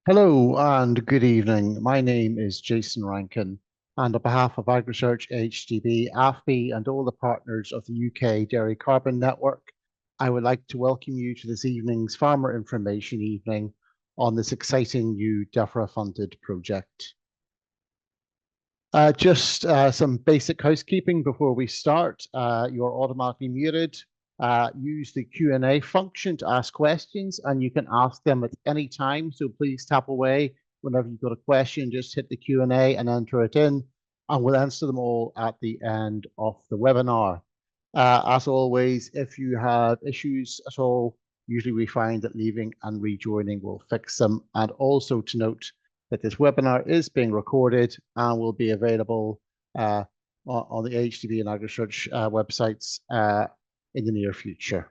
Hello and good evening. My name is Jason Rankin, and on behalf of AgResearch, HDB, AFBI, and all the partners of the UK Dairy Carbon Network, I would like to welcome you to this evening's Farmer Information Evening on this exciting new DEFRA-funded project. Just some basic housekeeping before we start. You're automatically muted. Use the Q&A function to ask questions, and you can ask them at any time. So please tap away whenever you've got a question. Just hit the Q&A and enter it in, and we'll answer them all at the end of the webinar. As always, if you have issues at all, usually we find that leaving and rejoining will fix them. And also to note that this webinar is being recorded and will be available on the HDB and AgResearch websites in the near future.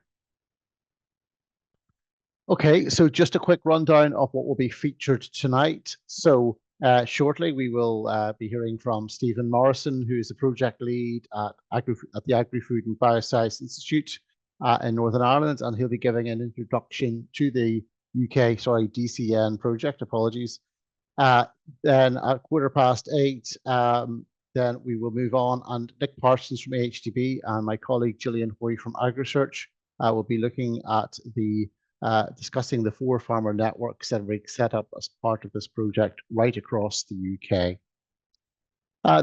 Okay, so just a quick rundown of what will be featured tonight. So shortly we will be hearing from Stephen Morrison, who is the project lead at the Agri-Food and Bioscience Institute in Northern Ireland, and he'll be giving an introduction to the UK-DCN project, apologies. Then at 8:15, then we will move on, and Nick Parsons from HDB and my colleague Gillian Hoy from AgResearch will be looking at discussing the 4 farmer networks that are set up as part of this project right across the UK.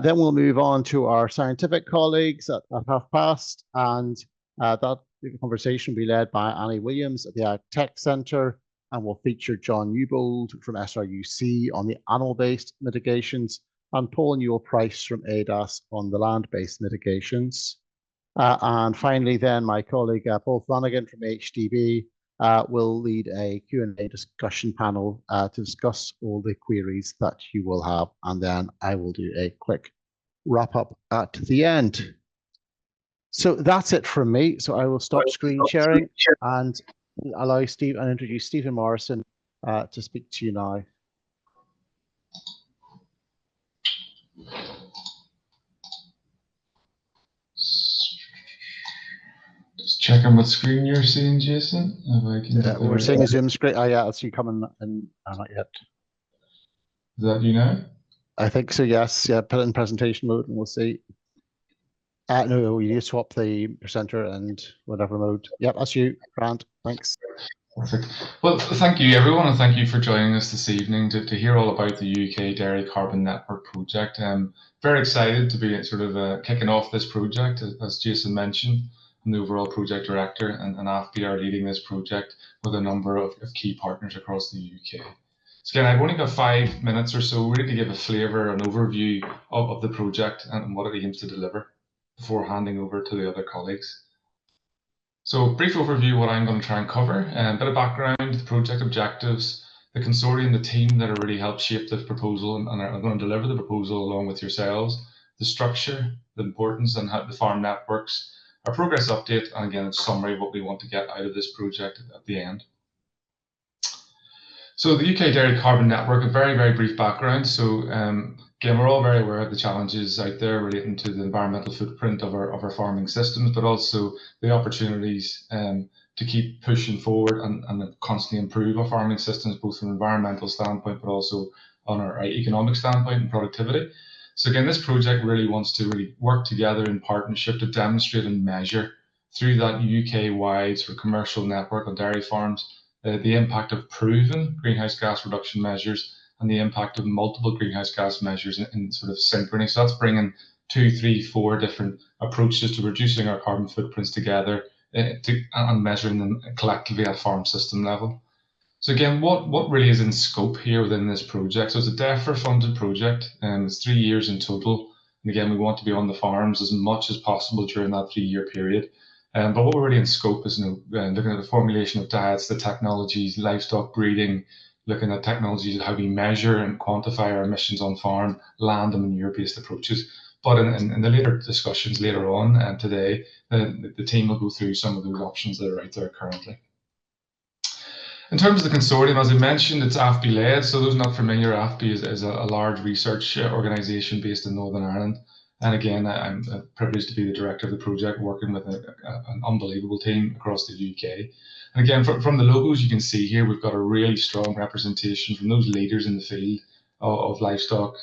Then we'll move on to our scientific colleagues at 8:30, and that conversation will be led by Annie Williams at the Ag Tech Centre, and will feature John Newbold from SRUC on the animal-based mitigations, and Paul Newell-Price from ADAS on the land-based mitigations. And finally, then my colleague Paul Flanagan from HDB will lead a Q&A discussion panel to discuss all the queries that you will have, and then I will do a quick wrap-up at the end. So that's it from me. So I will stop screen sharing and allow Steve and introduce Stephen Morrison to speak to you now. Just checking what screen you're seeing, Jason. We're seeing a Zoom screen. Oh yeah, I see you coming in. Not yet. Is that you now? I think so. Yes. Yeah. Put it in presentation mode, and we'll see. No, you need to swap the presenter and whatever mode. Yep, that's you, Grant. Thanks. Perfect. Well, thank you, everyone, and thank you for joining us this evening to hear all about the UK Dairy Carbon Network project. I'm very excited to be sort of kicking off this project. As Jason mentioned, I'm the overall project director, and AFBI are leading this project with a number of key partners across the UK. So again, I've only got 5 minutes or so really to give a flavour, an overview of the project and what it aims to deliver before handing over to the other colleagues. So brief overview of what I'm going to try and cover, a bit of background, the project objectives, the consortium, the team that have really helped shape this proposal and are going to deliver the proposal along with yourselves, the structure, the importance and how the farm networks, our progress update, and again, a summary of what we want to get out of this project at the end. So the UK Dairy Carbon Network, a very, very brief background. So again, we're all very aware of the challenges out there relating to the environmental footprint of our farming systems, but also the opportunities to keep pushing forward and constantly improve our farming systems, both from an environmental standpoint, but also on our economic standpoint and productivity. So again, this project really wants to really work together in partnership to demonstrate and measure through that UK-wide sort of commercial network of dairy farms the impact of proven greenhouse gas reduction measures and the impact of multiple greenhouse gas measures in sort of synchrony. So that's bringing 2, 3, 4 different approaches to reducing our carbon footprints together and measuring them collectively at farm system level. So again, what really is in scope here within this project? So it's a DEFRA funded project, and it's 3 years in total. And again, we want to be on the farms as much as possible during that 3-year period. But what we're really in scope is looking at the formulation of diets, the technologies, livestock breeding, looking at technologies, how we measure and quantify our emissions on farm, land and manure-based approaches. But in the later discussions later on today, the team will go through some of those options that are out there currently. In terms of the consortium, as I mentioned, it's AFBI led. So those not familiar, AFBI is a large research organisation based in Northern Ireland. And again, I'm privileged to be the director of the project, working with an unbelievable team across the UK. And again, from the logos you can see here, we've got a really strong representation from those leaders in the field of livestock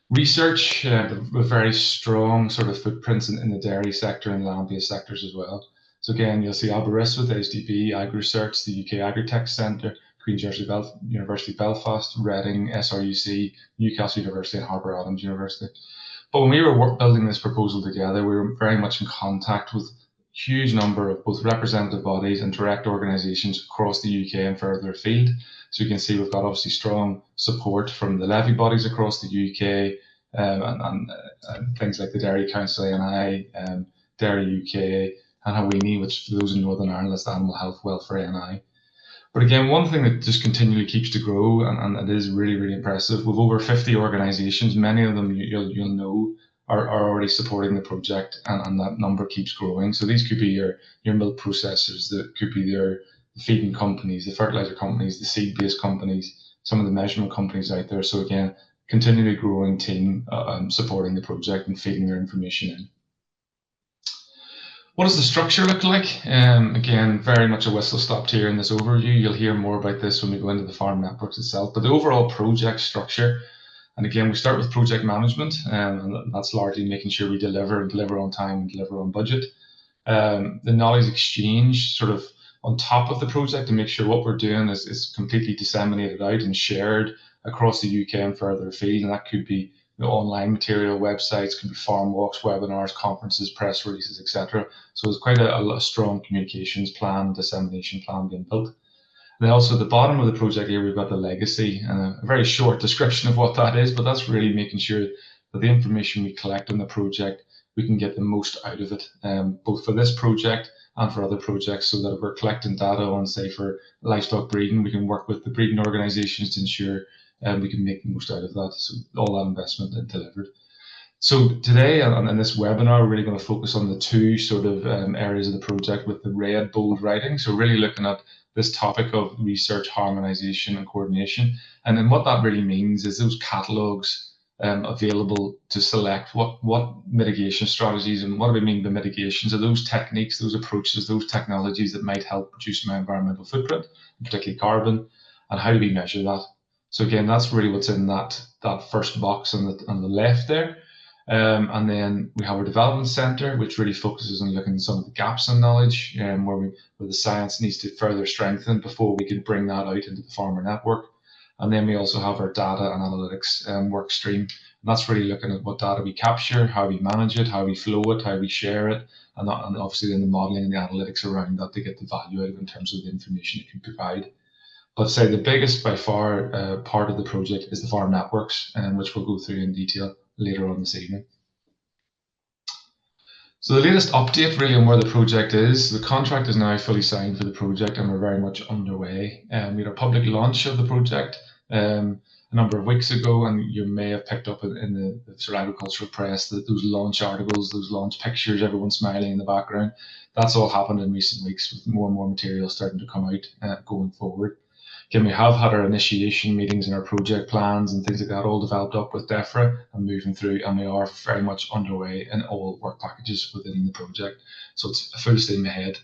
research, with very strong sort of footprints in the dairy sector and land-based sectors as well. So again, you'll see Aberystwyth, HDB, AgResearch, the UK Agritech Centre, Queen University Belfast, Reading, SRUC, Newcastle University, and Harper Adams University. But when we were building this proposal together, we were very much in contact with a huge number of both representative bodies and direct organisations across the UK and further afield. So you can see we've got obviously strong support from the levy bodies across the UK, and things like the Dairy Council, ANI, Dairy UK, and Hawini, which for those in Northern Ireland is Animal Health Welfare ANI. But again, one thing that just continually keeps to grow, and it is really, really impressive, with over 50 organisations, many of them you'll know are already supporting the project, and that number keeps growing. So these could be your milk processors, that could be your feeding companies, the fertilizer companies, the seed-based companies, some of the measurement companies out there. So again, continually growing team supporting the project and feeding their information in. What does the structure look like? Again, very much a whistle stop here in this overview. You'll hear more about this when we go into the farm networks itself. But the overall project structure, and again, we start with project management, and that's largely making sure we deliver on time and deliver on budget. The knowledge exchange sort of on top of the project to make sure what we're doing is completely disseminated out and shared across the UK and further afield. And that could be online material, websites, could be farm walks, webinars, conferences, press releases, etc. So it's quite a strong communications plan, dissemination plan being built. And then also at the bottom of the project here, we've got the legacy, and a very short description of what that is, but that's really making sure that the information we collect on the project, we can get the most out of it, both for this project and for other projects, so that if we're collecting data on, say, for livestock breeding, we can work with the breeding organisations to ensure we can make the most out of that, so all that investment delivered. So today, in this webinar, we're really going to focus on the two sort of areas of the project with the red bold writing. So really looking at this topic of research, harmonisation and coordination. And then what that really means is those catalogues available to select what mitigation strategies, and what do we mean by mitigations, are those techniques, those approaches, those technologies that might help reduce my environmental footprint, particularly carbon, and how do we measure that? So again, that's really what's in that first box on the left there. And then we have our development centre, which really focuses on looking at some of the gaps in knowledge, where the science needs to further strengthen before we can bring that out into the farmer network. And then we also have our data and analytics work stream. And that's really looking at what data we capture, how we manage it, how we flow it, how we share it, and obviously then the modelling and the analytics around that to get the value out of it in terms of the information it can provide. But say the biggest by far part of the project is the farm networks, which we'll go through in detail later on this evening. So the latest update really on where the project is, the contract is now fully signed for the project and we're very much underway. We had a public launch of the project a number of weeks ago, and you may have picked up in the sort of agricultural press that those launch articles, those launch pictures, everyone smiling in the background. That's all happened in recent weeks with more and more material starting to come out going forward. Again, we have had our initiation meetings and our project plans and things like that all developed up with DEFRA and moving through, and we are very much underway in all work packages within the project. So it's a full steam ahead.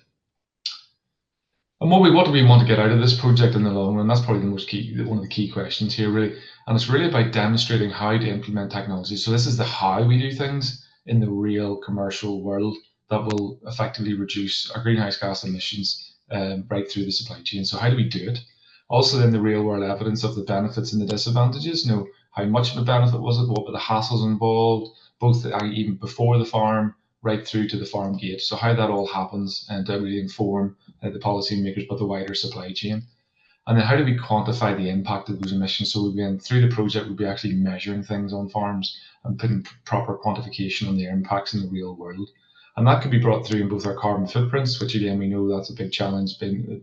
And what do we want to get out of this project in the long run? That's probably one of the key questions here, really. And it's really about demonstrating how to implement technology. So this is the how we do things in the real commercial world that will effectively reduce our greenhouse gas emissions right through the supply chain. So how do we do it? Also then the real world evidence of the benefits and the disadvantages, how much of a benefit was it, what were the hassles involved, both even before the farm, right through to the farm gate. So how that all happens and to really inform the policymakers, but the wider supply chain. And then how do we quantify the impact of those emissions? So through the project, we'll be actually measuring things on farms and putting proper quantification on their impacts in the real world. And that could be brought through in both our carbon footprints, which again, we know that's a big challenge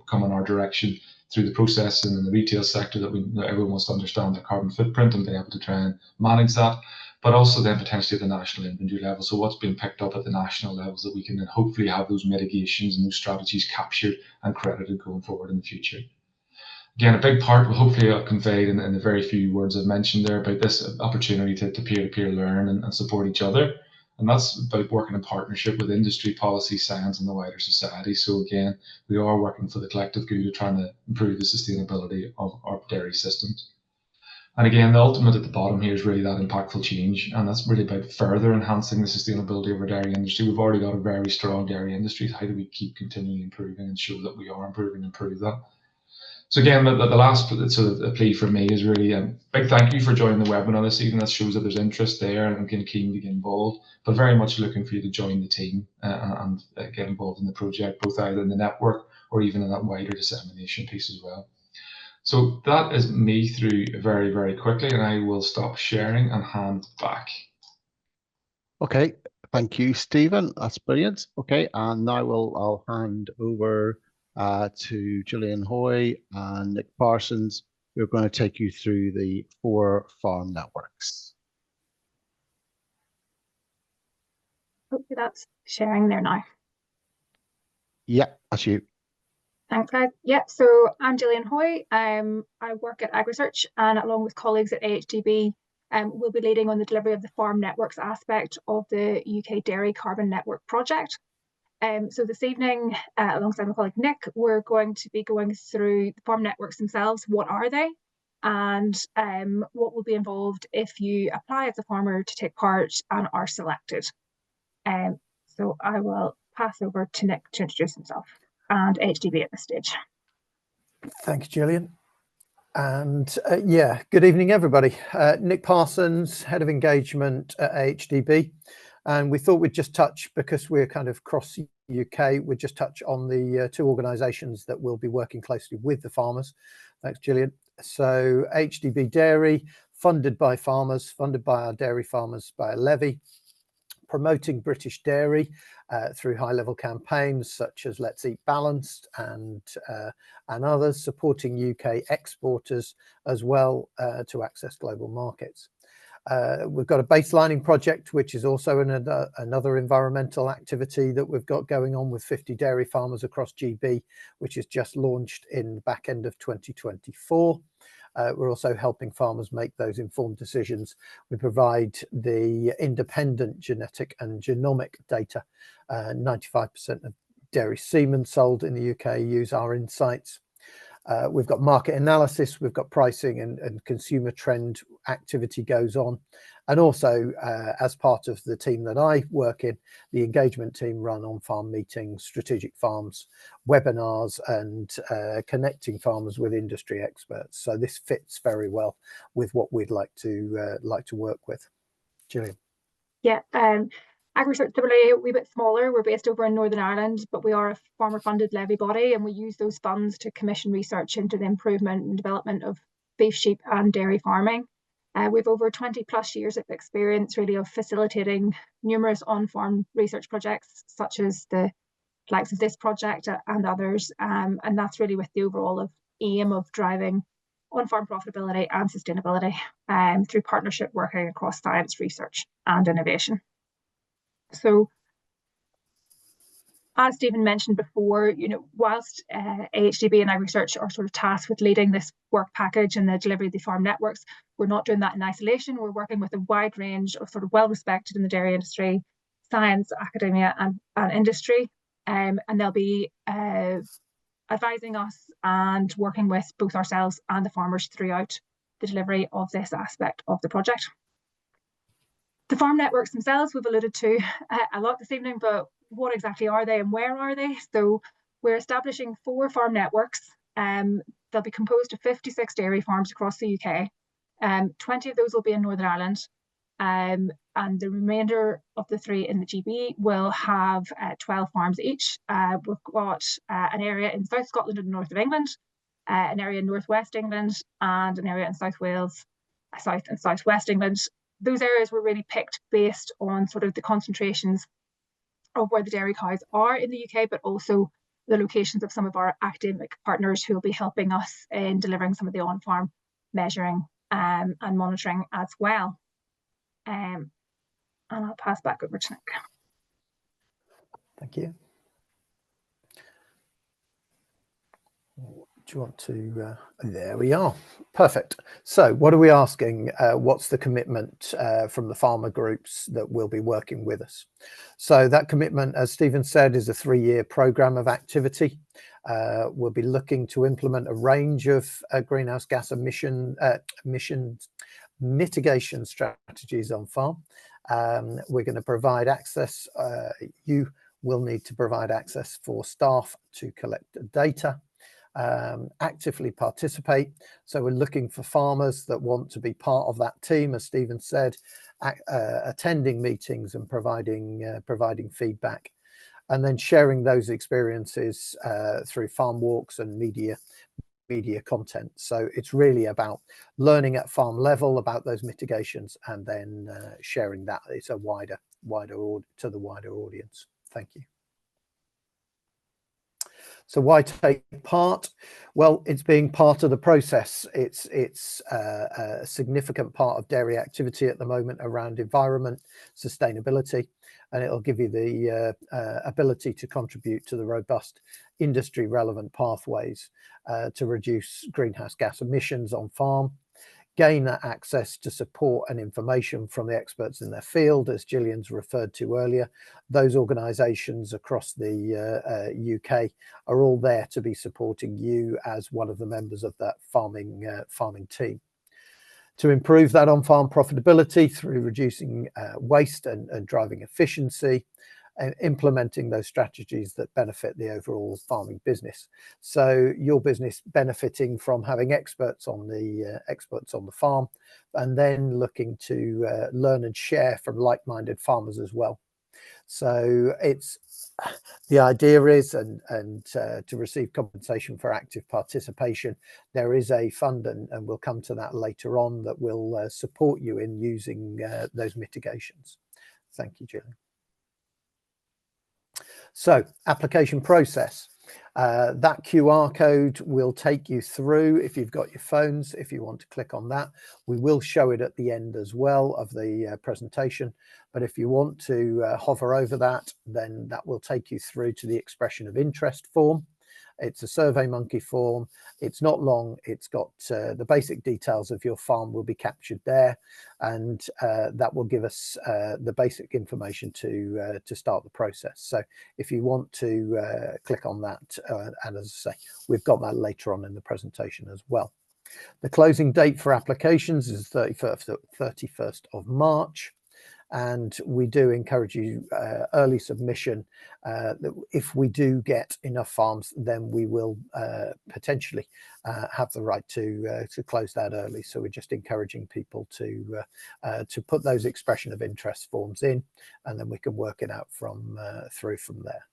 coming our direction through the process and in the retail sector, that everyone wants to understand their carbon footprint and be able to try and manage that, but also then potentially at the national inventory level. So what's being picked up at the national levels that we can then hopefully have those mitigations and those strategies captured and credited going forward in the future. Again, a big part, hopefully I've conveyed in the very few words I've mentioned there about this opportunity to peer-to-peer learn and support each other. And that's about working in partnership with industry, policy, science, and the wider society. So again, we are working for the collective good of trying to improve the sustainability of our dairy systems. And again, the ultimate at the bottom here is really that impactful change, and that's really about further enhancing the sustainability of our dairy industry. We've already got a very strong dairy industry. How do we keep continually improving and show that we are improving and improve that? So again, the last sort of a plea from me is really a big thank you for joining the webinar this evening. That shows that there's interest there and I'm keen to get involved, but very much looking for you to join the team and get involved in the project, both either in the network or even in that wider dissemination piece as well. So that is me through very, very quickly, and I will stop sharing and hand back. Okay, thank you, Stephen. That's brilliant. Okay, and now I'll hand over to Gillian Hoy and Nick Parsons, who are going to take you through the 4 farm networks. Hopefully that's sharing there now. Yeah, that's you. Thanks, guys. Yeah, so I'm Gillian Hoy. I work at AgResearch, and along with colleagues at AHDB, we'll be leading on the delivery of the farm networks aspect of the UK Dairy Carbon Network project. So this evening, alongside my colleague Nick, we're going to be going through the farm networks themselves. What are they? And what will be involved if you apply as a farmer to take part and are selected. So I will pass over to Nick to introduce himself and HDB at this stage. Thank you, Gillian. And yeah, good evening, everybody. Nick Parsons, Head of Engagement at HDB. And we thought we'd just touch, because we're kind of cross UK, we'd just touch on the 2 organisations that will be working closely with the farmers. Thanks, Gillian. So HDB Dairy, funded by farmers, funded by our dairy farmers by a levy, promoting British dairy through high-level campaigns such as Let's Eat Balanced and others, supporting UK exporters as well to access global markets. We've got a baselining project, which is also another environmental activity that we've got going on with 50 dairy farmers across GB, which is just launched in the back end of 2024. We're also helping farmers make those informed decisions. We provide the independent genetic and genomic data. 95% of dairy semen sold in the UK use our insights. We've got market analysis, we've got pricing and consumer trend activity goes on. And also, as part of the team that I work in, the engagement team run on-farm meetings, strategic farms, webinars, and connecting farmers with industry experts. So this fits very well with what we'd like to work with. Gillian. Yeah, AgResearch similarly a wee bit smaller. We're based over in Northern Ireland, but we are a farmer-funded levy body, and we use those funds to commission research into the improvement and development of beef, sheep, and dairy farming. We've over 20 plus years of experience really of facilitating numerous on-farm research projects, such as the likes of this project and others. And that's really with the overall aim of driving on-farm profitability and sustainability through partnership working across science, research, and innovation. So, as Stephen mentioned before, whilst AHDB and AgResearch are sort of tasked with leading this work package and the delivery of the farm networks, we're not doing that in isolation. We're working with a wide range of sort of well-respected in the dairy industry, science, academia, and industry, and they'll be advising us and working with both ourselves and the farmers throughout the delivery of this aspect of the project. The farm networks themselves we've alluded to a lot this evening, but what exactly are they and where are they? So we're establishing 4 farm networks. They'll be composed of 56 dairy farms across the UK. 20 of those will be in Northern Ireland, and the remainder of the 3 in the GB will have 12 farms each. We've got an area in South Scotland and the north of England, an area in northwest England, and an area in South Wales, South and Southwest England. Those areas were really picked based on sort of the concentrations of where the dairy cows are in the UK, but also the locations of some of our academic partners who will be helping us in delivering some of the on-farm measuring and monitoring as well. And I'll pass back over to Nick. Thank you. Do you want to, there we are, perfect. So what are we asking? What's the commitment from the farmer groups that will be working with us? So that commitment, as Stephen said, is a 3-year programme of activity. We'll be looking to implement a range of greenhouse gas emissions mitigation strategies on farm. We're going to provide access, you will need to provide access for staff to collect data. Actively participate. So we're looking for farmers that want to be part of that team, as Stephen said, attending meetings and providing feedback, and then sharing those experiences through farm walks and media content. So it's really about learning at farm level about those mitigations and then sharing that. It's a wider to the wider audience. Thank you. So why take part? Well, it's being part of the process. It's a significant part of dairy activity at the moment around environment, sustainability, and it'll give you the ability to contribute to the robust industry relevant pathways to reduce greenhouse gas emissions on farm, gain that access to support and information from the experts in their field, as Gillian's referred to earlier. Those organisations across the UK are all there to be supporting you as one of the members of that farming team. To improve that on-farm profitability through reducing waste and driving efficiency, and implementing those strategies that benefit the overall farming business. So your business benefiting from having experts on the farm, and then looking to learn and share from like-minded farmers as well. So it's the idea is and to receive compensation for active participation, there is a fund, and we'll come to that later on, that will support you in using those mitigations. Thank you, Gillian. So application process, that QR code will take you through, if you've got your phones, if you want to click on that. We will show it at the end as well of the presentation, but if you want to hover over that, then that will take you through to the expression of interest form. It's a SurveyMonkey form. It's not long. It's got the basic details of your farm will be captured there, and that will give us the basic information to start the process. So if you want to click on that, and as I say, we've got that later on in the presentation as well. The closing date for applications is 31st of March. And we do encourage you early submission. If we do get enough farms, then we will potentially have the right to close that early. So we're just encouraging people to put those expression of interest forms in, and then we can work it out through from there.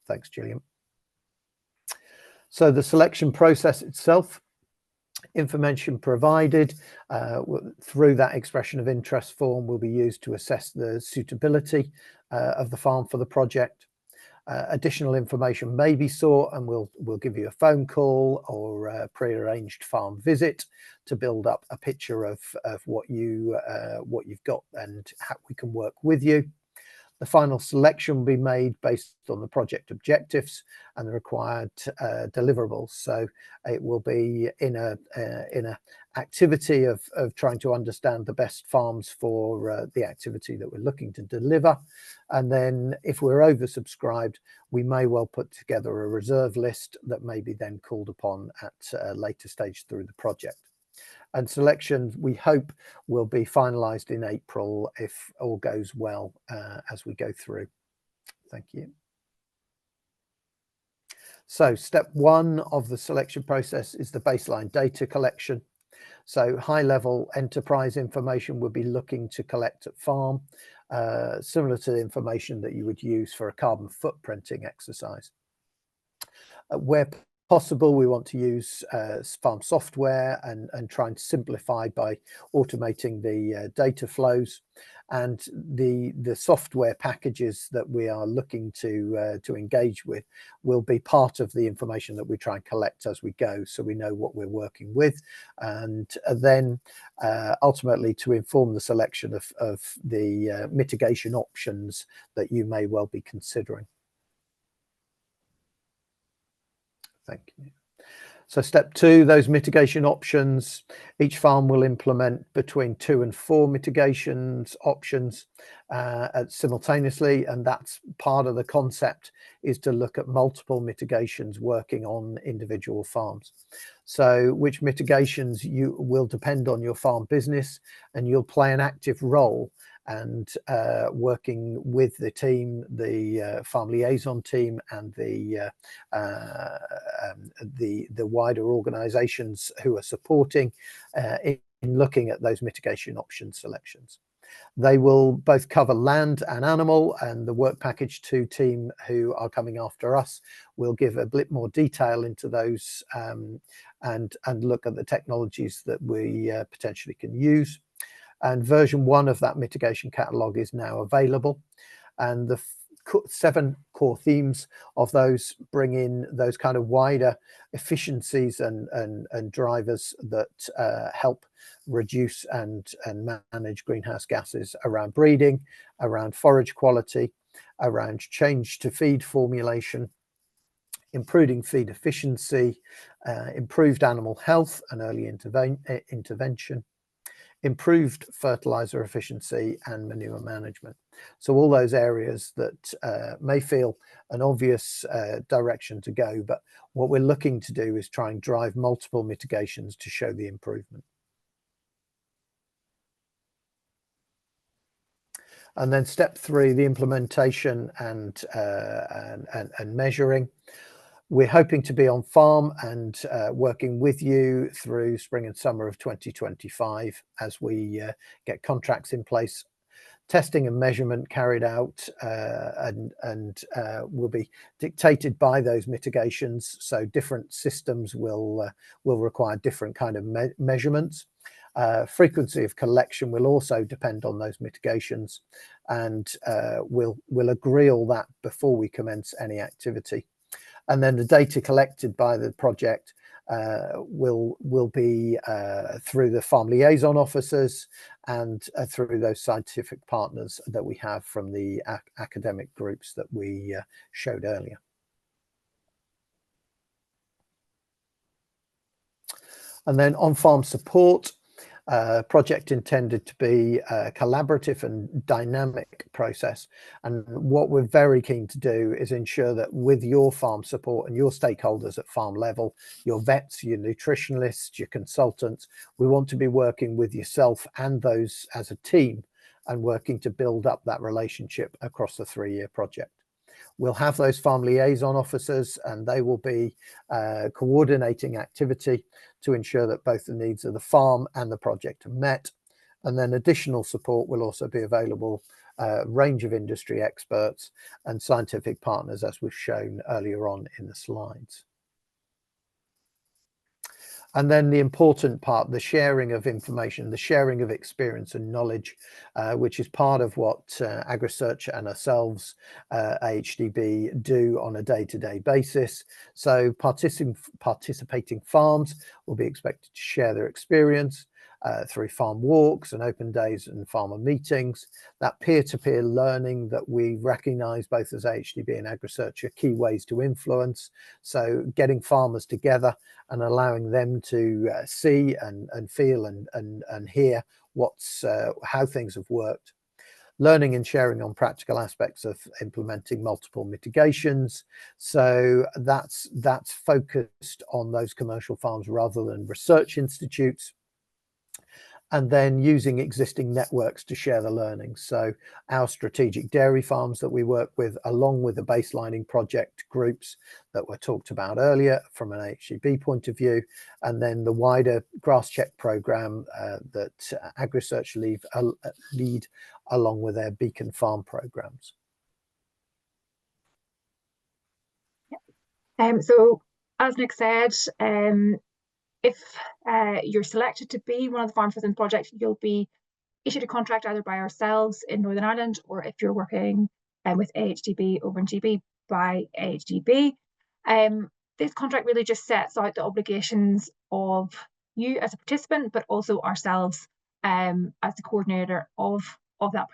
Thanks, Gillian. So the selection process itself. Information provided through that expression of interest form will be used to assess the suitability of the farm for the project. Additional information may be sought, and we'll give you a phone call or a pre-arranged farm visit to build up a picture of what you've got and how we can work with you. The final selection will be made based on the project objectives and the required deliverables. So it will be in a activity of trying to understand the best farms for the activity that we're looking to deliver. And then if we're oversubscribed, we may well put together a reserve list that may be then called upon at a later stage through the project. And selection, we hope, will be finalised in April if all goes well as we go through. Thank you. So step one of the selection process is the baseline data collection. So high-level enterprise information we'll be looking to collect at farm, similar to the information that you would use for a carbon footprinting exercise. Where possible, we want to use farm software and try and simplify by automating the data flows, and the software packages that we are looking to engage with will be part of the information that we try and collect as we go, so we know what we're working with, and then ultimately to inform the selection of the mitigation options that you may well be considering. Thank you. So step 2, those mitigation options. Each farm will implement between 2 and 4 mitigations options simultaneously, and that's part of the concept, is to look at multiple mitigations working on individual farms. So which mitigations you will depend on your farm business, and you'll play an active role and working with the team, the farm liaison team, and the wider organisations who are supporting in looking at those mitigation option selections. They will both cover land and animal, and the Work Package 2 team who are coming after us will give a bit more detail into those and look at the technologies that we potentially can use. And version 1 of that mitigation catalogue is now available, and the 7 core themes of those bring in those kind of wider efficiencies and drivers that help reduce and manage greenhouse gases around breeding, around forage quality, around change to feed formulation, improving feed efficiency, improved animal health and early intervention, improved fertilizer efficiency, and manure management. So all those areas that may feel an obvious direction to go, but what we're looking to do is try and drive multiple mitigations to show the improvement. And then step 3, the implementation and measuring. We're hoping to be on farm and working with you through spring and summer of 2025 as we get contracts in place, testing and measurement carried out, and will be dictated by those mitigations. So different systems will require different kind of measurements. Frequency of collection will also depend on those mitigations, and we'll agree all that before we commence any activity. And then the data collected by the project will be through the farm liaison officers and through those scientific partners that we have from the academic groups that we showed earlier. And then on-farm support. Project intended to be a collaborative and dynamic process, and what we're very keen to do is ensure that with your farm support and your stakeholders at farm level, your vets, your nutritionalists, your consultants, we want to be working with yourself and those as a team and working to build up that relationship across the 3-year project. We'll have those farm liaison officers, and they will be coordinating activity to ensure that both the needs of the farm and the project are met. And then additional support will also be available, a range of industry experts and scientific partners, as we've shown earlier on in the slides. And then the important part, the sharing of information, the sharing of experience and knowledge, which is part of what AgResearch and ourselves, AHDB, do on a day-to-day basis. So participating farms will be expected to share their experience through farm walks and open days and farmer meetings. That peer-to-peer learning that we recognise both as AHDB and AgResearch are key ways to influence. So getting farmers together and allowing them to see and feel and hear how things have worked. Learning and sharing on practical aspects of implementing multiple mitigations. So that's focused on those commercial farms rather than research institutes. And then using existing networks to share the learning. So our strategic dairy farms that we work with, along with the baselining project groups that were talked about earlier from an AHDB point of view, and then the wider grass check program that AgResearch lead along with their Beacon Farm programs. So as Nick said, if you're selected to be one of the farms within the project, you'll be issued a contract either by ourselves in Northern Ireland, or if you're working with AHDB over in GB, by AHDB. This contract really just sets out the obligations of you as a participant, but also ourselves as the coordinator of that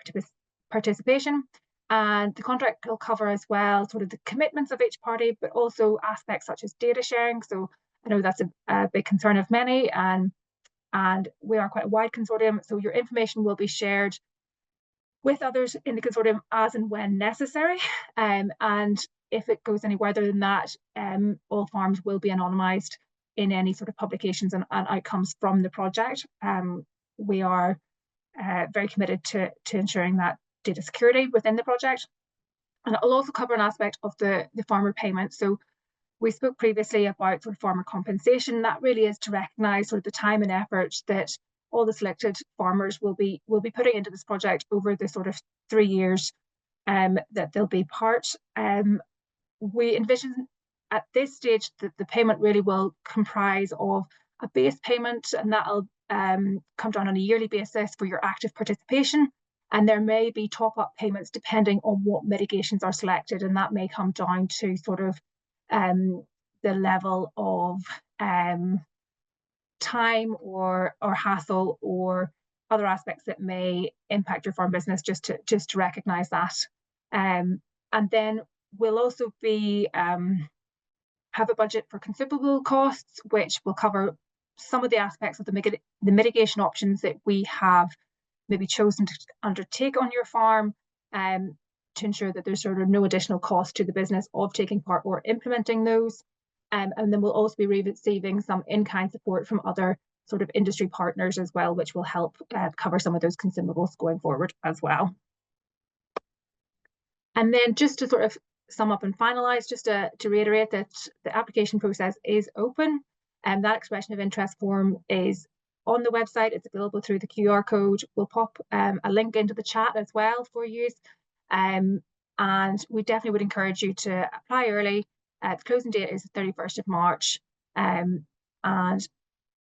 participation. And the contract will cover as well sort of the commitments of each party, but also aspects such as data sharing. So I know that's a big concern of many, and we are quite a wide consortium, so your information will be shared with others in the consortium as and when necessary. And if it goes any further than that, all farms will be anonymised in any sort of publications and outcomes from the project. We are very committed to ensuring that data security within the project. And it'll also cover an aspect of the farmer payment. So we spoke previously about sort of farmer compensation. That really is to recognise sort of the time and effort that all the selected farmers will be putting into this project over the sort of 3 years that they'll be part. We envision at this stage that the payment really will comprise of a base payment, and that'll come down on a yearly basis for your active participation. And there may be top-up payments depending on what mitigations are selected, and that may come down to sort of the level of time or hassle or other aspects that may impact your farm business, just to recognise that. And then we'll also be have a budget for consumable costs, which will cover some of the aspects of the mitigation options that we have maybe chosen to undertake on your farm, to ensure that there's sort of no additional cost to the business of taking part or implementing those. And then we'll also be receiving some in-kind support from other sort of industry partners as well, which will help cover some of those consumables going forward as well. And then just to sort of sum up and finalise, just to reiterate that the application process is open, and that expression of interest form is on the website. It's available through the QR code. We'll pop a link into the chat as well for use. And we definitely would encourage you to apply early. The closing date is the 31st of March, and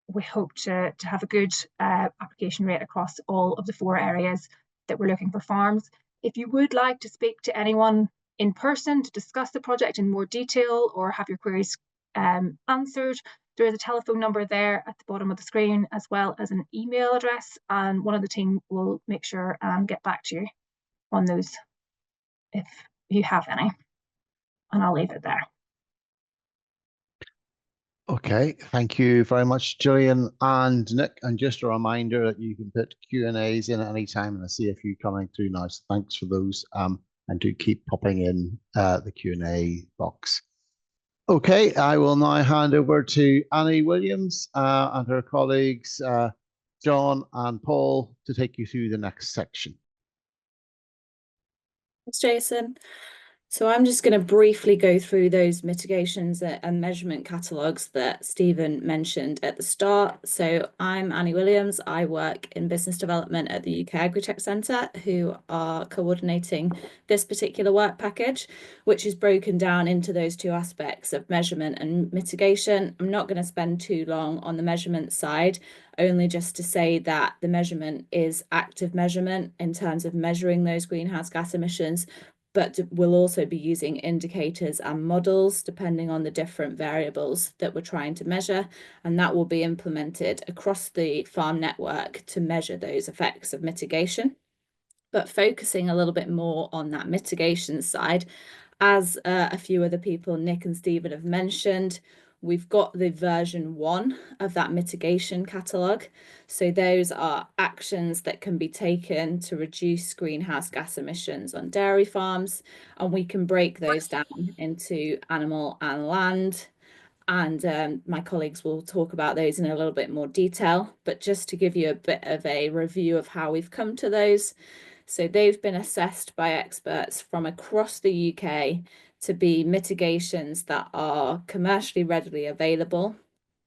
we hope to have a good application rate across all of the 4 areas that we're looking for farms. If you would like to speak to anyone in person to discuss the project in more detail or have your queries answered, there is a telephone number there at the bottom of the screen, as well as an email address, and one of the team will make sure and get back to you on those if you have any. And I'll leave it there. Okay, thank you very much, Gillian and Nick. And just a reminder that you can put Q&As in at any time, and I see a few coming through now, so thanks for those. And do keep popping in the Q&A box. Okay, I will now hand over to Annie Williams and her colleagues, John and Paul, to take you through the next section. Thanks, Jason. So I'm just going to briefly go through those mitigations and measurement catalogues that Stephen mentioned at the start. So I'm Annie Williams. I work in business development at the UK Agritech Centre, who are coordinating this particular work package, which is broken down into those 2 aspects of measurement and mitigation. I'm not going to spend too long on the measurement side, only just to say that the measurement is active measurement in terms of measuring those greenhouse gas emissions, but we'll also be using indicators and models depending on the different variables that we're trying to measure, and that will be implemented across the farm network to measure those effects of mitigation. But focusing a little bit more on that mitigation side, as a few other people, Nick and Stephen, have mentioned, we've got the version 1 of that mitigation catalogue. So those are actions that can be taken to reduce greenhouse gas emissions on dairy farms. And we can break those down into animal and land. And my colleagues will talk about those in a little bit more detail. But just to give you a bit of a review of how we've come to those. So they've been assessed by experts from across the UK to be mitigations that are commercially readily available,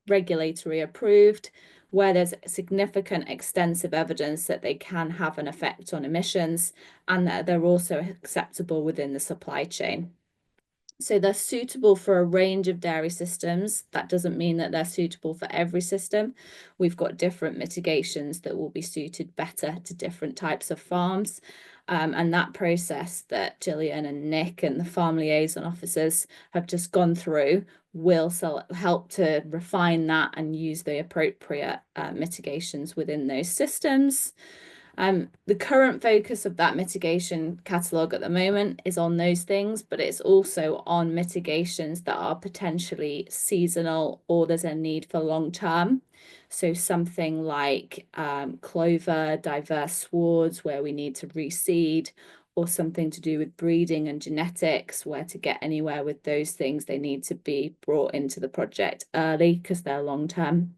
regulatory approved, where there's significant extensive evidence that they can have an effect on emissions, and that they're also acceptable within the supply chain. So they're suitable for a range of dairy systems. That doesn't mean that they're suitable for every system. We've got different mitigations that will be suited better to different types of farms. And that process that Gillian and Nick and the farm liaison officers have just gone through will help to refine that and use the appropriate mitigations within those systems. The current focus of that mitigation catalogue at the moment is on those things, but it's also on mitigations that are potentially seasonal or there's a need for long term. So something like clover, diverse swards where we need to reseed, or something to do with breeding and genetics, where to get anywhere with those things, they need to be brought into the project early because they're long-term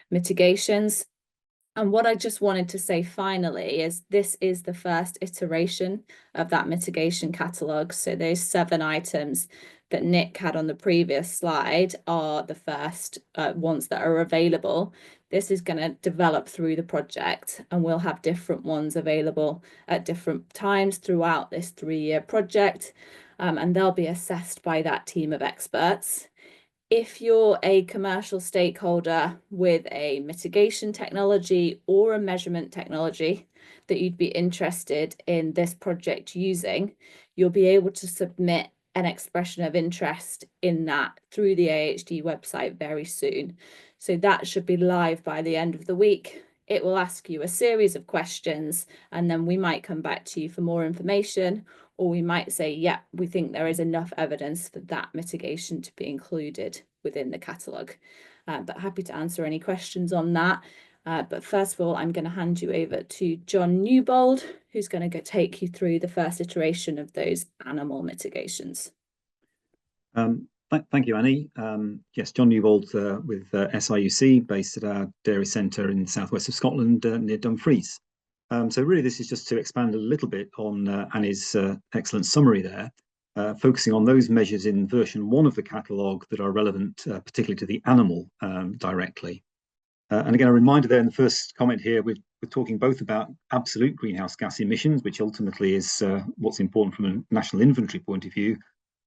mitigations. And what I just wanted to say finally is this is the first iteration of that mitigation catalogue. So those 7 items that Nick had on the previous slide are the first ones that are available. This is going to develop through the project, and we'll have different ones available at different times throughout this 3-year project, and they'll be assessed by that team of experts. If you're a commercial stakeholder with a mitigation technology or a measurement technology that you'd be interested in this project using, you'll be able to submit an expression of interest in that through the AHD website very soon. So that should be live by the end of the week. It will ask you a series of questions, and then we might come back to you for more information, or we might say, yeah, we think there is enough evidence for that mitigation to be included within the catalogue. But happy to answer any questions on that. But first of all, I'm going to hand you over to John Newbold, who's going to take you through the first iteration of those animal mitigations. Thank you, Annie. Yes, John Newbold with SIUC, based at our dairy centre in the southwest of Scotland near Dumfries. So really this is just to expand a little bit on Annie's excellent summary there, focusing on those measures in version 1 of the catalogue that are relevant particularly to the animal directly. And again, a reminder there in the first comment here, we're talking both about absolute greenhouse gas emissions, which ultimately is what's important from a national inventory point of view,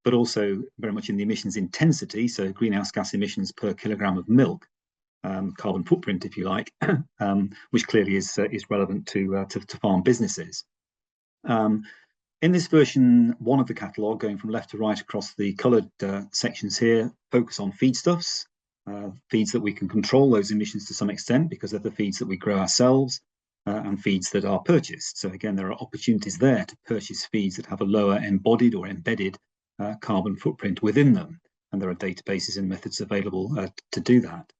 but also very much in the emissions intensity, so greenhouse gas emissions per kilogram of milk, carbon footprint, if you like, which clearly is relevant to farm businesses. In this version 1 of the catalogue, going from left to right across the coloured sections here, focus on feedstuffs, feeds that we can control those emissions to some extent because of the feeds that we grow ourselves, and feeds that are purchased. So again, there are opportunities there to purchase feeds that have a lower embodied or embedded carbon footprint within them, and there are databases and methods available to do that.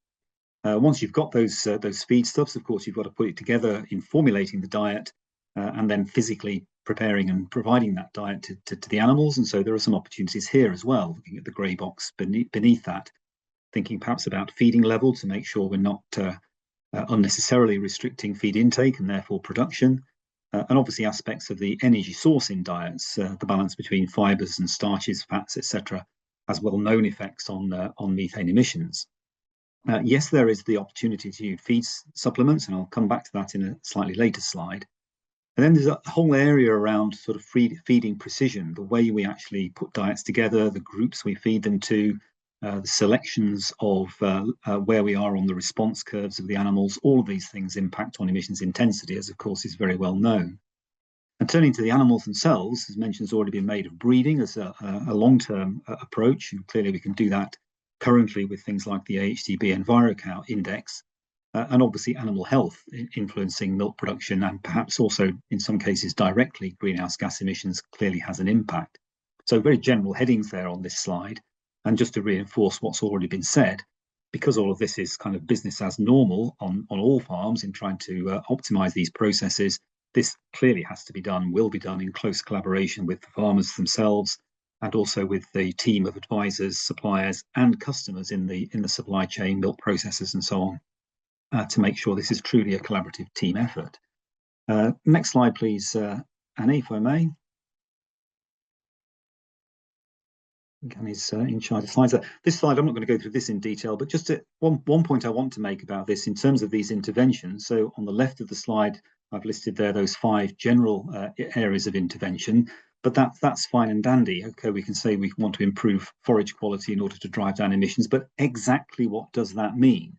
Once you've got those feedstuffs, of course, you've got to put it together in formulating the diet and then physically preparing and providing that diet to the animals. And so there are some opportunities here as well, looking at the grey box beneath that, thinking perhaps about feeding level to make sure we're not unnecessarily restricting feed intake and therefore production. And obviously aspects of the energy source in diets, the balance between fibres and starches, fats, etc., has well-known effects on methane emissions. Yes, there is the opportunity to use feed supplements, and I'll come back to that in a slightly later slide. And then there's a whole area around sort of feeding precision, the way we actually put diets together, the groups we feed them to, the selections of where we are on the response curves of the animals. All of these things impact on emissions intensity, as of course is very well known. And turning to the animals themselves, as mentioned, has already been made of breeding as a long-term approach, and clearly we can do that currently with things like the AHDB EnviroCow index, and obviously animal health influencing milk production, and perhaps also in some cases directly greenhouse gas emissions clearly has an impact. So very general headings there on this slide. And just to reinforce what's already been said, because all of this is kind of business as normal on all farms in trying to optimize these processes, this clearly has to be done, will be done in close collaboration with the farmers themselves, and also with the team of advisors, suppliers, and customers in the supply chain, milk processors, and so on, to make sure this is truly a collaborative team effort. Next slide, please, Annie, if I may. Annie's in charge of slides. This slide, I'm not going to go through this in detail, but just one point I want to make about this in terms of these interventions. So on the left of the slide, I've listed there those 5 general areas of intervention, but that's fine and dandy. Okay, we can say we want to improve forage quality in order to drive down emissions, but exactly what does that mean?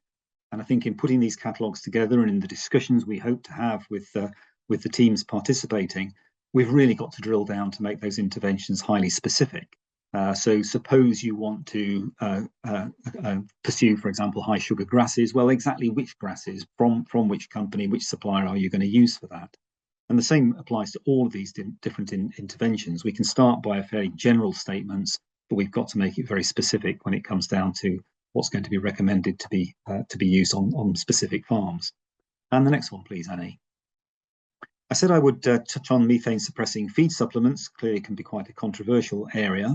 And I think in putting these catalogues together and in the discussions we hope to have with the teams participating, we've really got to drill down to make those interventions highly specific. So suppose you want to pursue, for example, high sugar grasses. Well, exactly which grasses from which company, which supplier are you going to use for that? And the same applies to all of these different interventions. We can start by a fairly general statements, but we've got to make it very specific when it comes down to what's going to be recommended to be used on specific farms. And the next one, please, Annie. I said I would touch on methane suppressing feed supplements. Clearly can be quite a controversial area.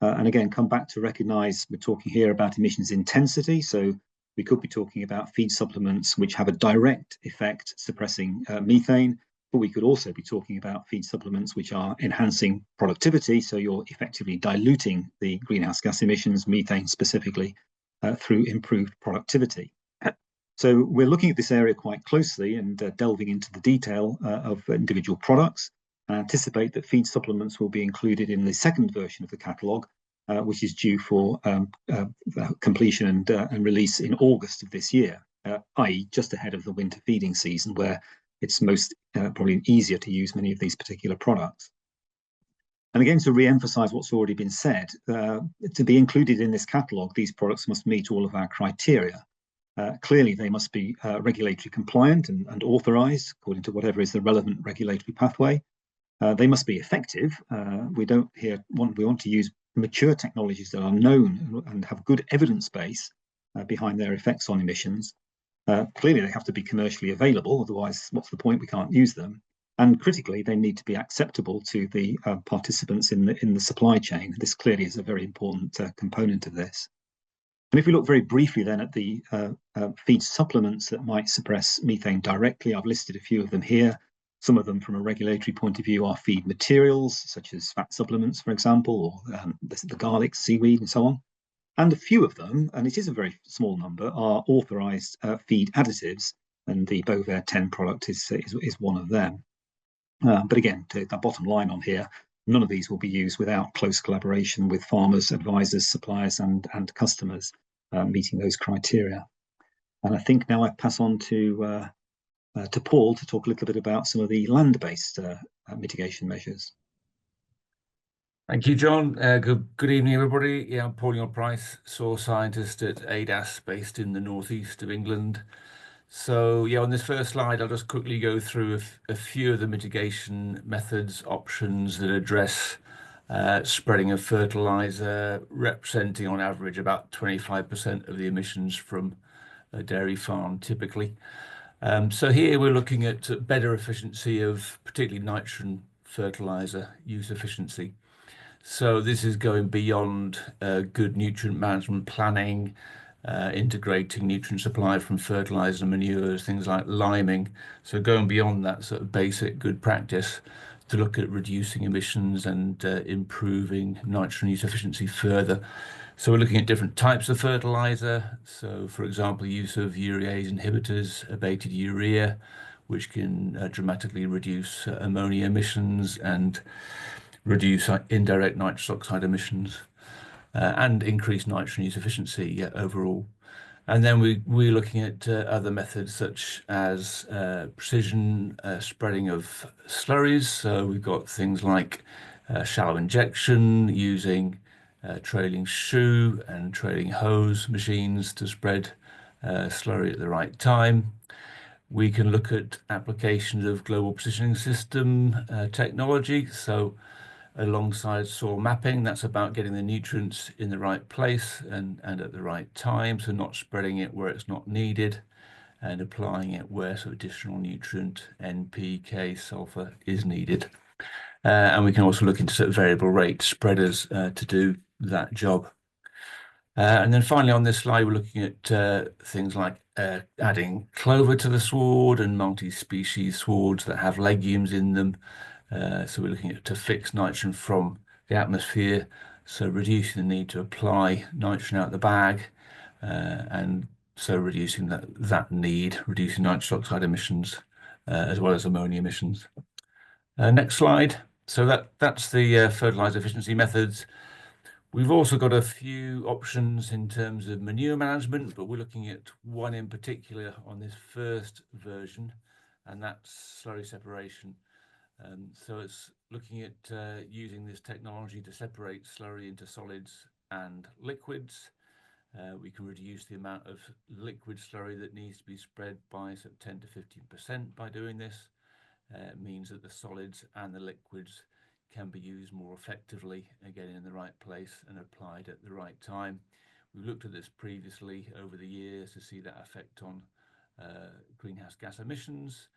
And again, come back to recognise we're talking here about emissions intensity. So we could be talking about feed supplements which have a direct effect suppressing methane, but we could also be talking about feed supplements which are enhancing productivity. So you're effectively diluting the greenhouse gas emissions, methane specifically, through improved productivity. So we're looking at this area quite closely and delving into the detail of individual products. I anticipate that feed supplements will be included in the second version of the catalogue, which is due for completion and release in August of this year, i.e. just ahead of the winter feeding season, where it's most probably easier to use many of these particular products. And again, to re-emphasise what's already been said, to be included in this catalogue, these products must meet all of our criteria. Clearly, they must be regulatory compliant and authorised according to whatever is the relevant regulatory pathway. They must be effective. We want to use mature technologies that are known and have good evidence base behind their effects on emissions. Clearly, they have to be commercially available. Otherwise, what's the point? We can't use them. And critically, they need to be acceptable to the participants in the supply chain. This clearly is a very important component of this. And if we look very briefly then at the feed supplements that might suppress methane directly, I've listed a few of them here. Some of them from a regulatory point of view are feed materials, such as fat supplements, for example, or the garlic, seaweed, and so on. And a few of them, and it is a very small number, are authorised feed additives, and the Bovaer 10 product is one of them. But again, to the bottom line on here, none of these will be used without close collaboration with farmers, advisors, suppliers, and customers meeting those criteria. And I think now I pass on to Paul to talk a little bit about some of the land-based mitigation measures. Thank you, John. Good evening, everybody. Yeah, I'm Paul Price, soil scientist at ADAS, based in the northeast of England. So yeah, on this first slide, I'll just quickly go through a few of the mitigation methods, options that address spreading of fertilizer, representing on average about 25% of the emissions from a dairy farm typically. So here we're looking at better efficiency of particularly nitrogen fertilizer use efficiency. So this is going beyond good nutrient management planning, integrating nutrient supply from fertilizer and manures, things like liming. So going beyond that sort of basic good practice to look at reducing emissions and improving nitrogen use efficiency further. So we're looking at different types of fertilizer. So for example, use of urease inhibitors, abated urea, which can dramatically reduce ammonia emissions and reduce indirect nitrous oxide emissions. And increase nitrogen use efficiency overall. And then we're looking at other methods such as precision spreading of slurries. So we've got things like shallow injection using trailing shoe and trailing hose machines to spread slurry at the right time. We can look at applications of global positioning system technology. So alongside soil mapping, that's about getting the nutrients in the right place and at the right time, so not spreading it where it's not needed and applying it where sort of additional nutrient NPK sulfur is needed. And we can also look into sort of variable rate spreaders to do that job. And then finally on this slide, we're looking at things like adding clover to the sward and multi-species swards that have legumes in them. So we're looking at to fix nitrogen from the atmosphere, so reducing the need to apply nitrogen out the bag, and so reducing that need, reducing nitrous oxide emissions, as well as ammonia emissions. Next slide. So that's the fertilizer efficiency methods. We've also got a few options in terms of manure management, but we're looking at one in particular on this first version, and that's slurry separation. So it's looking at using this technology to separate slurry into solids and liquids. We can reduce the amount of liquid slurry that needs to be spread by sort of 10 to 15% by doing this. means that the solids and the liquids can be used more effectively, again in the right place and applied at the right time. We've looked at this previously over the years to see that effect on greenhouse gas emissions.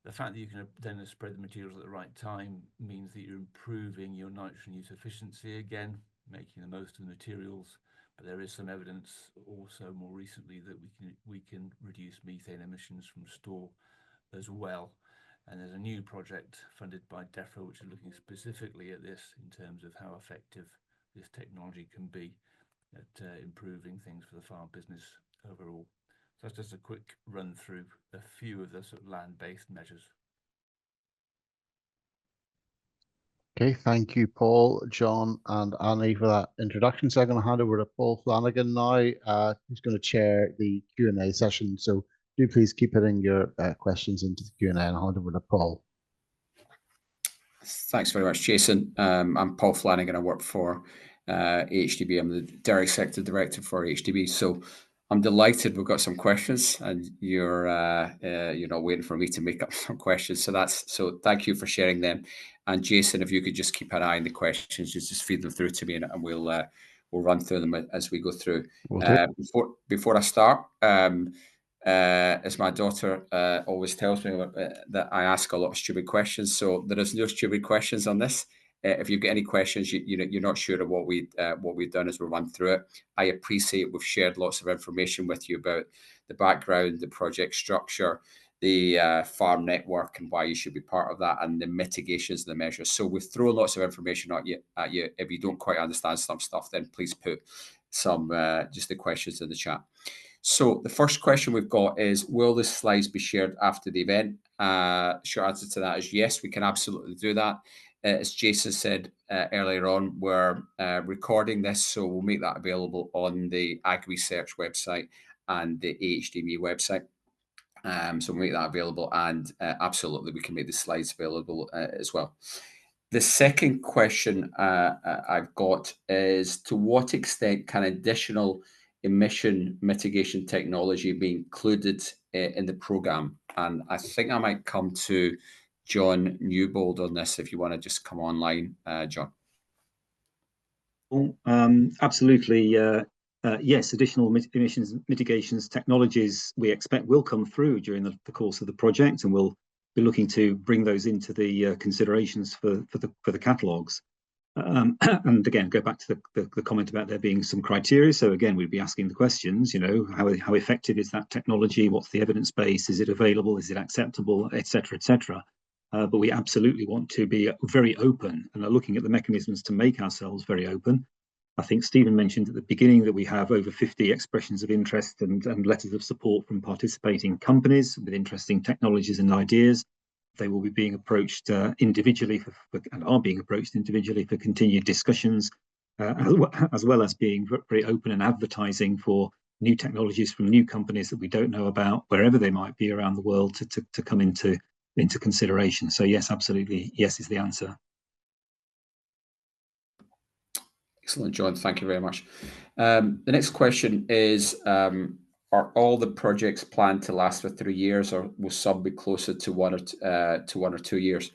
The fact that you can then spread the materials at the right time means that you're improving your nitrogen use efficiency again, making the most of the materials. But there is some evidence also more recently that we can reduce methane emissions from store as well. And there's a new project funded by DEFRA which is looking specifically at this in terms of how effective this technology can be at improving things for the farm business overall. So that's just a quick run through a few of the sort of land-based measures. Okay, thank you, Paul, John, and Annie for that introduction. So I'm going to hand over to Paul Flanagan now, who's going to chair the Q&A session. So do please keep putting your questions into the Q&A, and I'll hand over to Paul. Thanks very much, Jason. I'm Paul Flanagan. I work for HDB. I'm the Dairy Sector Director for HDB. So I'm delighted we've got some questions, and you're not waiting for me to make up some questions. So thank you for sharing them. And Jason, if you could just keep an eye on the questions, just feed them through to me, and we'll run through them as we go through. Before I start, as my daughter always tells me, that I ask a lot of stupid questions. So there is no stupid questions on this. If you've got any questions, you're not sure of what we've done as we run through it. I appreciate we've shared lots of information with you about the background, the project structure, the farm network, and why you should be part of that, and the mitigations and the measures. So we've thrown lots of information at you. If you don't quite understand some stuff, then please put some just the questions in the chat. So the first question we've got is, will the slides be shared after the event? Short answer to that is yes, we can absolutely do that. As Jason said earlier on, we're recording this, so we'll make that available on the Ag Research website and the AHDB website. So we'll make that available, and absolutely we can make the slides available as well. The second question I've got is, to what extent can additional emission mitigation technology be included in the programme? And I think I might come to John Newbold on this, if you want to just come online, John. Well, absolutely. Yes, additional emissions mitigations technologies we expect will come through during the course of the project, and we'll be looking to bring those into the considerations for the catalogues. And again, go back to the comment about there being some criteria. So again, we'd be asking the questions, how effective is that technology? What's the evidence base? Is it available? Is it acceptable? Et cetera, et cetera. But we absolutely want to be very open and are looking at the mechanisms to make ourselves very open. I think Stephen mentioned at the beginning that we have over 50 expressions of interest and letters of support from participating companies with interesting technologies and ideas. They will be being approached individually and are being approached individually for continued discussions, as well as being very open and advertising for new technologies from new companies that we don't know about, wherever they might be around the world, to come into consideration. So yes, absolutely, yes is the answer. Excellent, John. Thank you very much. The next question is, are all the projects planned to last for 3 years, or will some be closer to 1 or 2 years?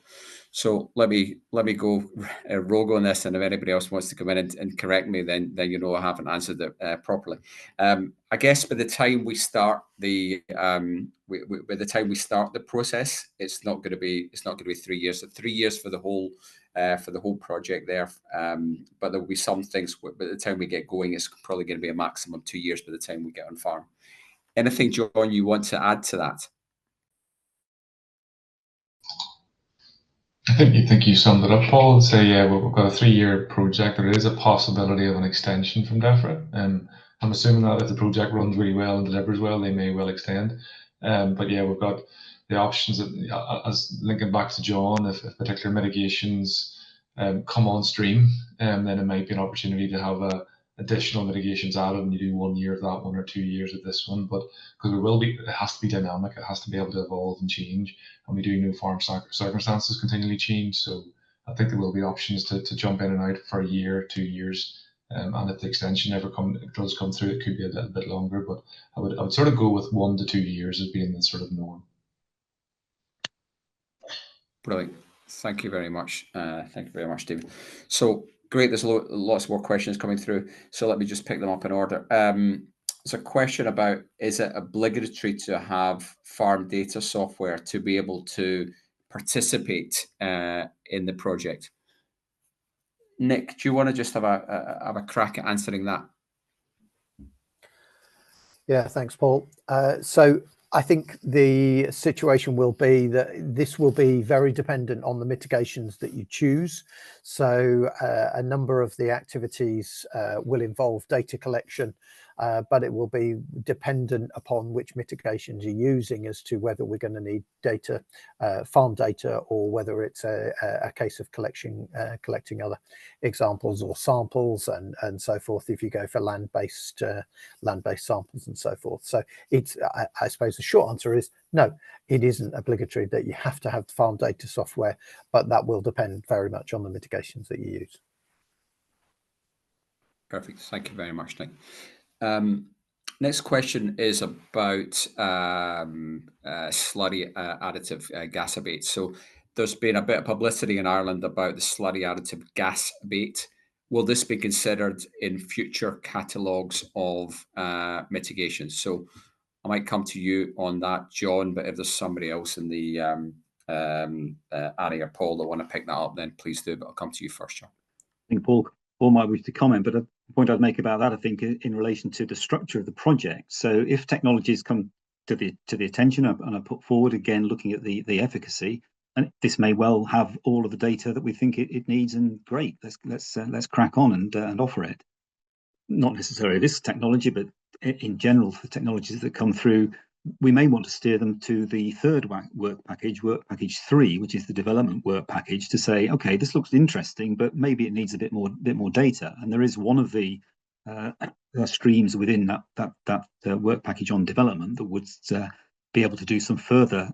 So let me go rogue on this, and if anybody else wants to come in and correct me, then I haven't answered it properly. I guess by the time we start the process, it's not going to be 3 years. So 3 years for the whole project there. But there will be some things by the time we get going, it's probably going to be a maximum 2 years by the time we get on farm. Anything, John, you want to add to that? I think you summed it up, Paul. So yeah, we've got a 3-year project. There is a possibility of an extension from DEFRA. I'm assuming that if the project runs really well and delivers well, they may well extend. But yeah, we've got the options as linking back to John, if particular mitigations come on stream, then it might be an opportunity to have additional mitigations added, and you do 1 year of that, 1 or 2 years of this one. But because it has to be dynamic, it has to be able to evolve and change, and we do know farm circumstances continually change. So I think there will be options to jump in and out for 1 year, 2 years, and if the extension does come through, it could be a little bit longer. But I would sort of go with 1 to 2 years as being the sort of norm. Brilliant. Thank you very much. Thank you very much, David. So great. There's lots more questions coming through. So let me just pick them up in order. There's a question about, is it obligatory to have farm data software to be able to participate in the project? Nick, do you want to just have a crack at answering that? Yeah, thanks, Paul. So I think the situation will be that this will be very dependent on the mitigations that you choose. So a number of the activities will involve data collection, but it will be dependent upon which mitigations you're using as to whether we're going to need data, farm data, or whether it's a case of collecting other examples or samples and so forth, if you go for land-based samples and so forth. So it's, I suppose the short answer is no, it isn't obligatory that you have to have farm data software, but that will depend very much on the mitigations that you use. Perfect. Thank you very much, Nick. Next question is about slurry additive gas abate. So there's been a bit of publicity in Ireland about the slurry additive gas abate. Will this be considered in future catalogues of mitigations? So I might come to you on that, John, but if there's somebody else in the Annie or Paul that want to pick that up, then please do, but I'll come to you first, John. I think Paul might wish to comment, but the point I'd make about that, I think, in relation to the structure of the project. So if technologies come to the attention and are put forward, again, looking at the efficacy, and this may well have all of the data that we think it needs, and great, let's crack on and offer it. Not necessarily this technology, but in general, for technologies that come through, we may want to steer them to the third work package 3, which is the development work package, to say, okay, this looks interesting, but maybe it needs a bit more data. And there is one of the streams within that work package on development that would be able to do some further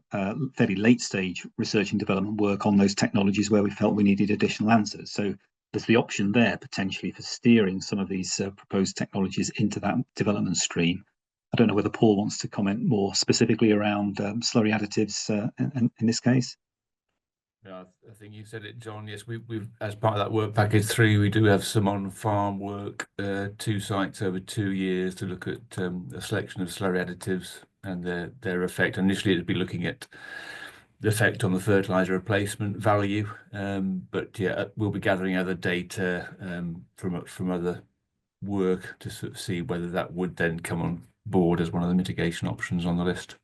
fairly late stage research and development work on those technologies where we felt we needed additional answers. So there's the option there potentially for steering some of these proposed technologies into that development stream. I don't know whether Paul wants to comment more specifically around slurry additives in this case. Yeah, I think you said it, John. Yes, we've as part of that work package 3, we do have some on-farm work, 2 sites over 2 years to look at a selection of slurry additives and their effect. Initially, it'd be looking at the effect on the fertilizer replacement value, but yeah, we'll be gathering other data from other work to sort of see whether that would then come on board as one of the mitigation options on the list.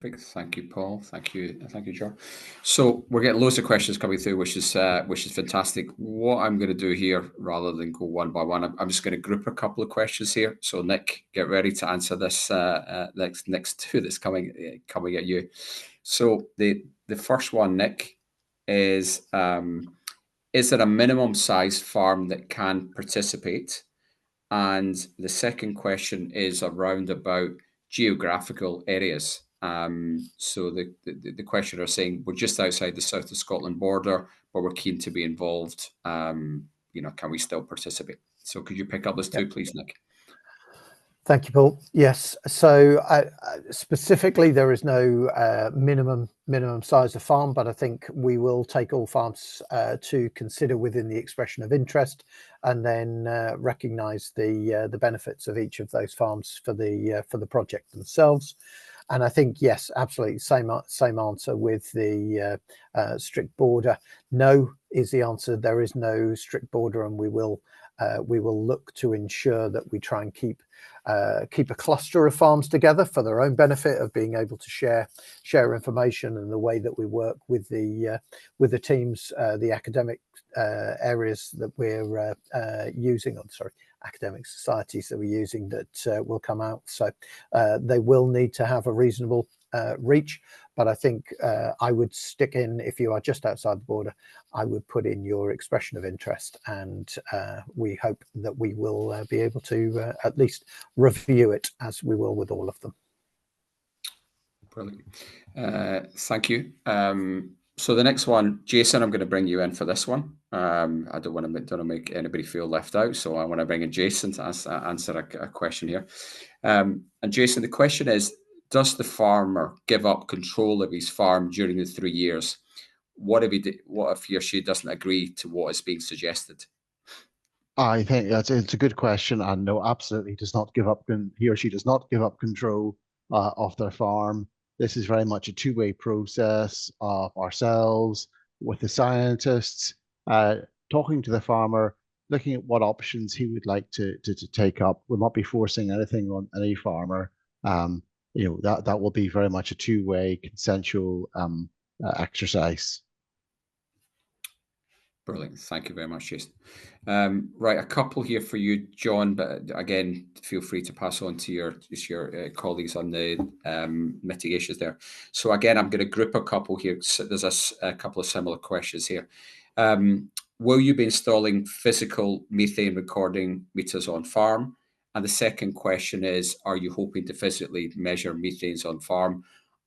Thank you, Paul. Thank you, John. So we're getting loads of questions coming through, which is fantastic. What I'm going to do here, rather than go one by one, I'm just going to group a couple of questions here. So Nick, get ready to answer this next two that's coming at you. So the first one, Nick, is there a minimum size farm that can participate? And the second question is around about geographical areas. So the questioner is saying, we're just outside the south of Scotland border, but we're keen to be involved. Can we still participate? So could you pick up those two, please, Nick? Thank you, Paul. Yes. So specifically, there is no minimum size of farm, but I think we will take all farms to consider within the expression of interest, and then recognise the benefits of each of those farms for the project themselves. And I think, yes, absolutely, same answer with the strict border. No is the answer. There is no strict border, and we will look to ensure that we try and keep a cluster of farms together for their own benefit of being able to share information, and the way that we work with the teams, the academic areas that we're using, academic societies that we're using, that will come out. So they will need to have a reasonable reach, but I think I would stick in, if you are just outside the border, I would put in your expression of interest, and we hope that we will be able to at least review it, as we will with all of them. Brilliant. Thank you. So the next one, Jason, I'm going to bring you in for this one. I don't want to make anybody feel left out, so I want to bring in Jason to answer a question here. And Jason, the question is, does the farmer give up control of his farm during the 3 years? What if he or she doesn't agree to what is being suggested? I think it's a good question, and no, absolutely does not give up. He or she does not give up control of their farm. This is very much a two-way process of ourselves with the scientists, talking to the farmer, looking at what options he would like to take up. We'll not be forcing anything on any farmer. That will be very much a two-way consensual exercise. Brilliant. Thank you very much, Jason. Right, a couple here for you, John, but again, feel free to pass on to your colleagues on the mitigations there. So again, I'm going to group a couple here. So there's a couple of similar questions here. Will you be installing physical methane recording meters on farm? And the second question is, are you hoping to physically measure methanes on farm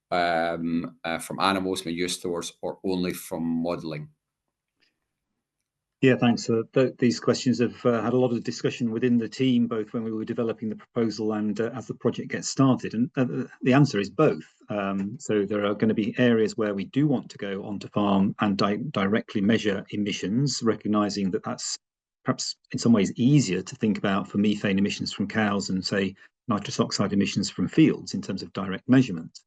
from animals, manure stores, or only from modelling? Yeah, thanks. These questions have had a lot of discussion within the team, both when we were developing the proposal and as the project gets started. And the answer is both. So there are going to be areas where we do want to go onto farm and directly measure emissions, recognizing that that's perhaps in some ways easier to think about for methane emissions from cows and, say, nitrous oxide emissions from fields in terms of direct measurement.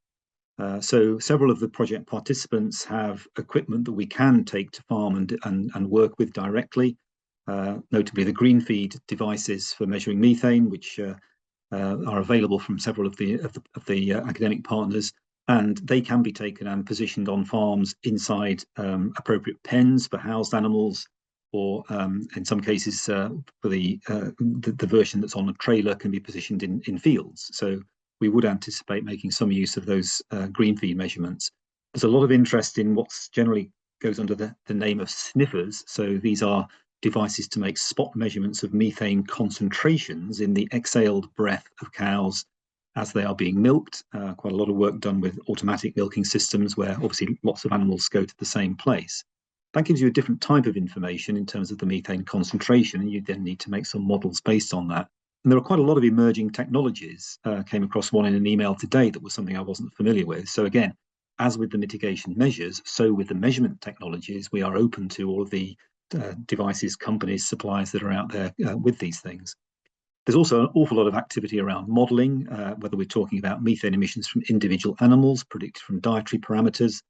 So several of the project participants have equipment that we can take to farm and work with directly, notably the green feed devices for measuring methane, which are available from several of the academic partners, and they can be taken and positioned on farms inside appropriate pens for housed animals, or in some cases for the version that's on a trailer can be positioned in fields. So we would anticipate making some use of those green feed measurements. There's a lot of interest in what's generally goes under the name of sniffers. So these are devices to make spot measurements of methane concentrations in the exhaled breath of cows as they are being milked. Quite a lot of work done with automatic milking systems where obviously lots of animals go to the same place. That gives you a different type of information in terms of the methane concentration, and you then need to make some models based on that. And there are quite a lot of emerging technologies. Came across one in an email today that was something I wasn't familiar with. So again, as with the mitigation measures, so with the measurement technologies, we are open to all of the devices, companies, suppliers that are out there with these things. There's also an awful lot of activity around modelling, whether we're talking about methane emissions from individual animals, predicted from dietary parameters.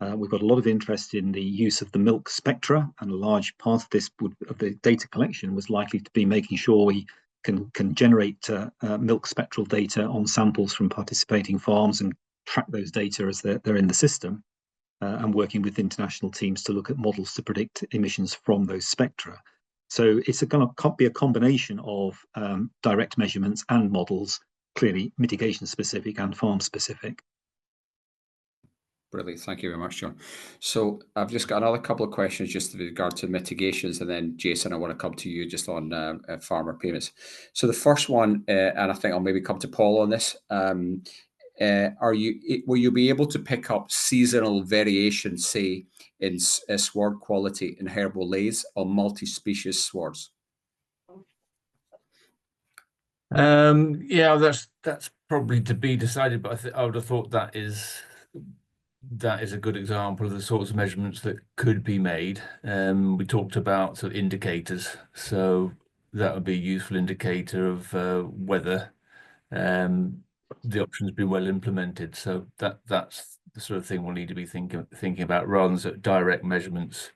We've got a lot of interest in the use of the milk spectra, and a large part of this of the data collection was likely to be making sure we can generate milk spectral data on samples from participating farms and track those data as they're in the system, and working with international teams to look at models to predict emissions from those spectra. So it's going to be a combination of direct measurements and models, clearly mitigation specific and farm specific. Brilliant. Thank you very much, John. So I've just got another couple of questions just with regard to mitigations, and then Jason, I want to come to you just on farmer payments. So the first one, and I think I'll maybe come to Paul on this. Will you be able to pick up seasonal variation, say in sward quality in herbal lays or multi-species swards? Yeah, that's probably to be decided, but I would have thought that is a good example of the sorts of measurements that could be made. We talked about sort of indicators, so that would be a useful indicator of whether the options be well implemented. So that's the sort of thing we'll need to be thinking about rather than direct measurements.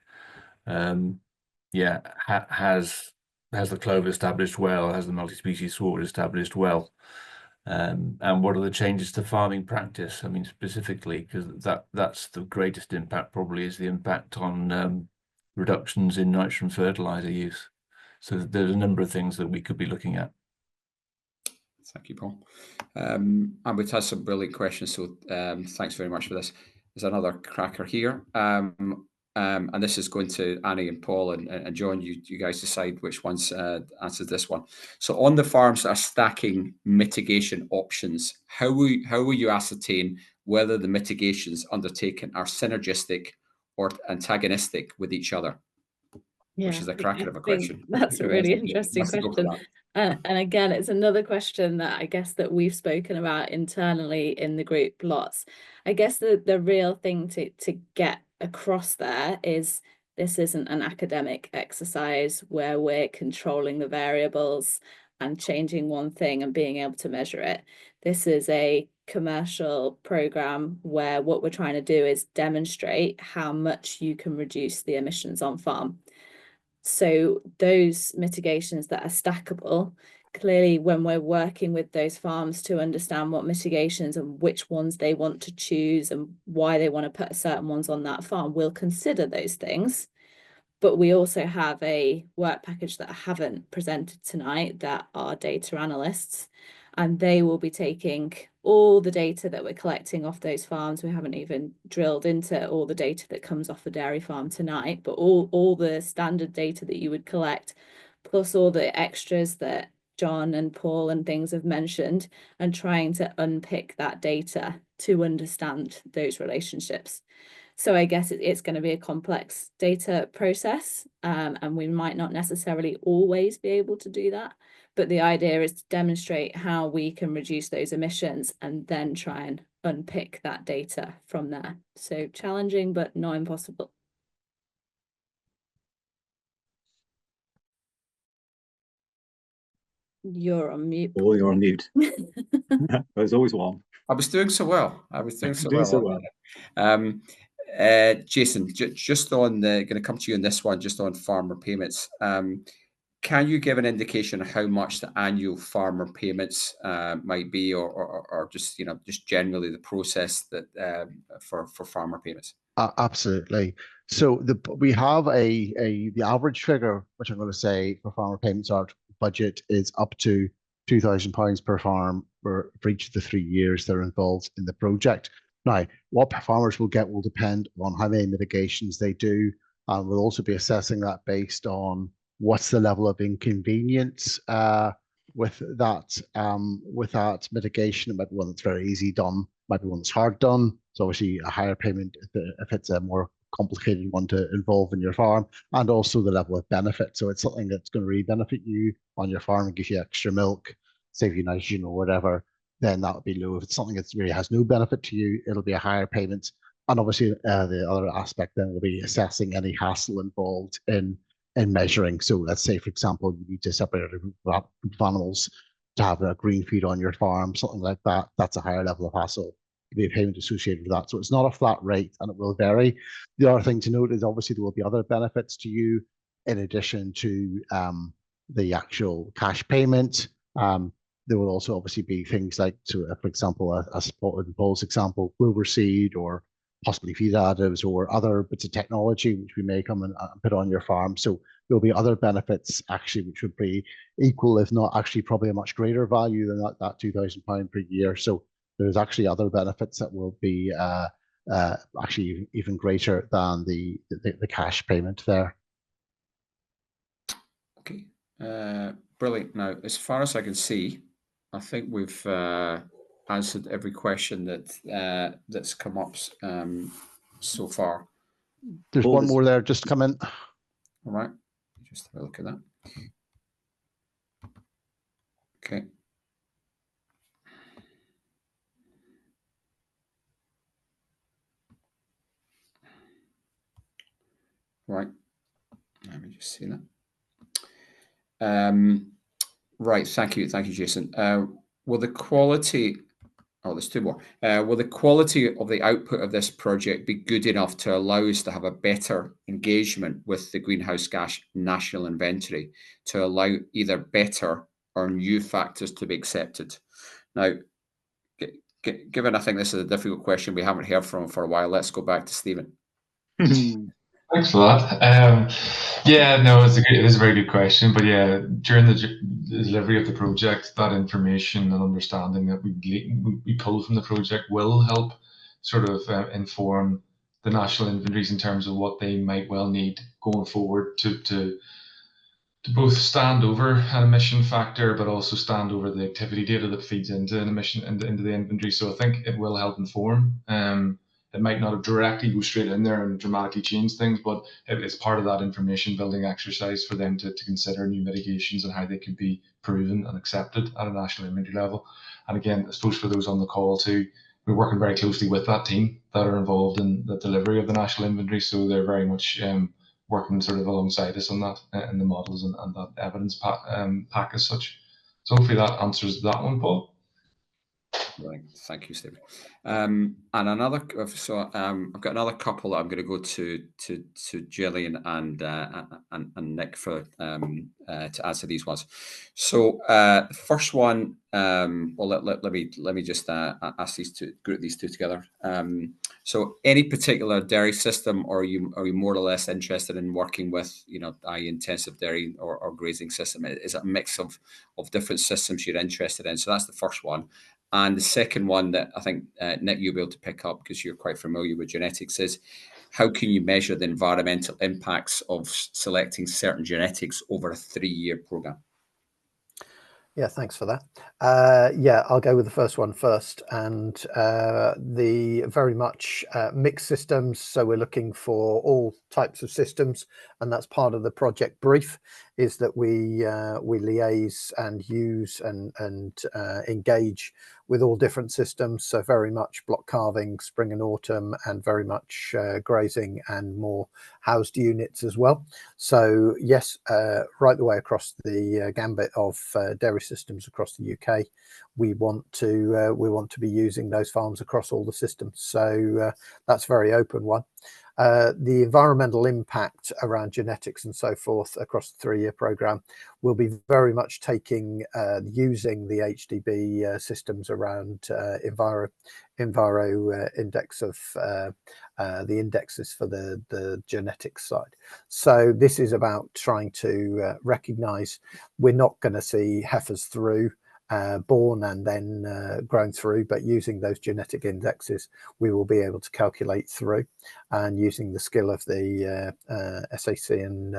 Yeah, has the clover established well? Has the multi-species sward established well? And what are the changes to farming practice? I mean, specifically, because that's the greatest impact probably is the impact on reductions in nitrogen fertilizer use. So there's a number of things that we could be looking at. Thank you, Paul. And we've had some brilliant questions, so thanks very much for this. There's another cracker here. And this is going to Annie and Paul and John. You guys decide which ones answers this one. So on the farms that are stacking mitigation options, how will you ascertain whether the mitigations undertaken are synergistic or antagonistic with each other? which is a cracker of a think question. that's a really interesting Let's go for question. And again, it's another question that I guess that we've spoken about internally in the group lots. I guess the real thing to get across there is this isn't an academic exercise where we're controlling the variables and changing one thing and being able to measure it. This is a commercial program where what we're trying to do is demonstrate how much you can reduce the emissions on farm. So those mitigations that are stackable, clearly when we're working with those farms to understand what mitigations and which ones they want to choose and why they want to put certain ones on that farm, we'll consider those things. But we also have a work package that I haven't presented tonight that are data analysts, and they will be taking all the data that we're collecting off those farms. We haven't even drilled into all the data that comes off a dairy farm tonight, but all the standard data that you would collect, plus all the extras that John and Paul and things have mentioned, and trying to unpick that data to understand those relationships. So I guess it's going to be a complex data process, and we might not necessarily always be able to do that. But the idea is to demonstrate how we can reduce those emissions and then try and unpick that data from there. So challenging, but not impossible. You're on mute. Oh, you're on mute. There's always one. I was doing so well. Jason, just on the, going to come to you on this one, just on farmer payments. Can you give an indication of how much the annual farmer payments might be, or just just generally the process that for farmer payments? Absolutely. So we have the average figure, which I'm going to say for farmer payments, our budget is up to £2,000 per farm for each of the 3 years they're involved in the project. Now, what farmers will get will depend on how many mitigations they do, and we'll also be assessing that based on what's the level of inconvenience with that mitigation. It might be one that's very easy done, might be one that's hard done. So obviously a higher payment if it's a more complicated one to involve in your farm, and also the level of benefit. So it's something that's going to really benefit you on your farm and give you extra milk, save you nitrogen or whatever, then that would be low. If it's something that really has no benefit to you, it'll be a higher payment. And obviously the other aspect then will be assessing any hassle involved in measuring. So let's say, for example, you need to separate a group of animals to have a green feed on your farm, something like that. That's a higher level of hassle. There'll be a payment associated with that. So it's not a flat rate, and it will vary. The other thing to note is obviously there will be other benefits to you in addition to the actual cash payment. There will also obviously be things like, for example, as in Paul's example, clover seed or possibly feed additives or other bits of technology which we may come and put on your farm. So there'll be other benefits actually which would be equal, if not actually probably a much greater value than that £2,000 per year. So there's actually other benefits that will be actually even greater than the cash payment there. Okay, brilliant. Now, as far as I can see, I think we've answered every question that's come up so far. There's one more there just come in. All right, just have a look at that. Okay. Right, let me just see that. Right, thank you, Jason. Will the quality, there's two more. Will the quality of the output of this project be good enough to allow us to have a better engagement with the greenhouse gas national inventory to allow either better or new factors to be accepted? Now, given I think this is a difficult question we haven't heard from for a while, let's go back to Stephen. Thanks for that. Yeah, no, it is a very good question. But yeah, during the delivery of the project, that information and understanding that we pull from the project will help sort of inform the national inventories in terms of what they might well need going forward to both stand over an emission factor, but also stand over the activity data that feeds into an emission into the inventory. So I think it will help inform. it might not have directly go straight in there and dramatically change things, but it's part of that information building exercise for them to consider new mitigations and how they can be proven and accepted at a national inventory level. And again, I suppose for those on the call too, we're working very closely with that team that are involved in the delivery of the national inventory, so they're very much working sort of alongside us on that in the models and that evidence pack as such. So hopefully that answers that one, Paul. Right, thank you, Stephen. And another, I've got another couple that I'm going to go to Gillian and Nick for to answer these ones. So the first one, well, let me just ask these two, group these two together. So any particular dairy system, or are you more or less interested in working with, i.e. intensive dairy or grazing system? Is it a mix of different systems you're interested in? So that's the first one. And the second one that I think, Nick, you'll be able to pick up because you're quite familiar with genetics is, how can you measure the environmental impacts of selecting certain genetics over a 3-year program? Yeah, thanks for that. Yeah, I'll go with the first one first, and the very much mixed systems. So we're looking for all types of systems, and that's part of the project brief, is that we liaise and use and engage with all different systems. So very much block calving, spring and autumn, and very much grazing and more housed units as well. So yes, right the way across the gambit of dairy systems across the UK, we want to be using those farms across all the systems. So that's a very open one. The environmental impact around genetics and so forth across the 3-year program will be very much using the HDB systems around Enviro index of the indexes for the genetics side. So this is about trying to recognise we're not going to see heifers through born and then grown through, but using those genetic indexes, we will be able to calculate through, and using the skill of the SAC and